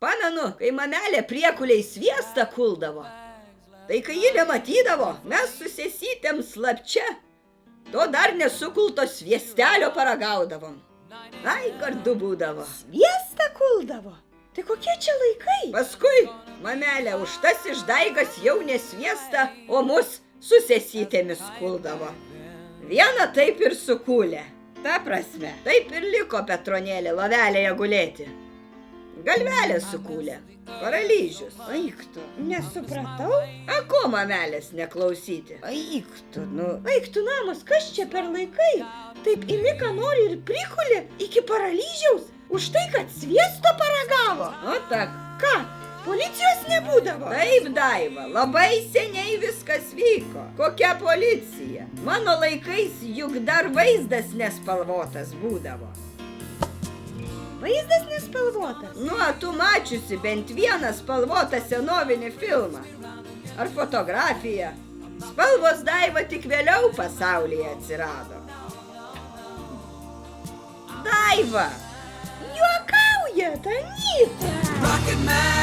Pamenu, kai mamelė priekuliai sviestą kuldavo. Tai kai ji nematydavo, mes su sesytėm slapčia to dar nesukulto sviestelio paragaudavom. Ai, gardu būdavo. Sviestą kuldavo? Tai kokie čia laikai? Paskui mamelė už tas išdaigas jau nesviestą, o mus su sesytėmis kuldavo. Vieną taip ir sukūlė. Ta prasme, taip ir liko Petronėlė lovelėje gulėti. Galvelę sukūlė. Paralyžius. Eik tu, nesupratau. A ko mamelės neklausyti? Eik tu namas, kas čia per laikai? Taip imi, ką nori ir prikulė iki paralyžiaus, už tai, kad sviesto paragavo. O tak. Ką, policijos nebūdavo? Taip, Daiva, labai seniai viskas vyko. Kokia policija? Mano laikais juk dar vaizdas nespalvotas būdavo. Vaizdas nespalvotas? Nu, tu mačiusi bent vieną spalvotą senovinį filmą. Ar fotografiją. Spalvos, Daiva, tik vėliau pasaulyje atsirado. Daiva! Juokaujat, Anyta!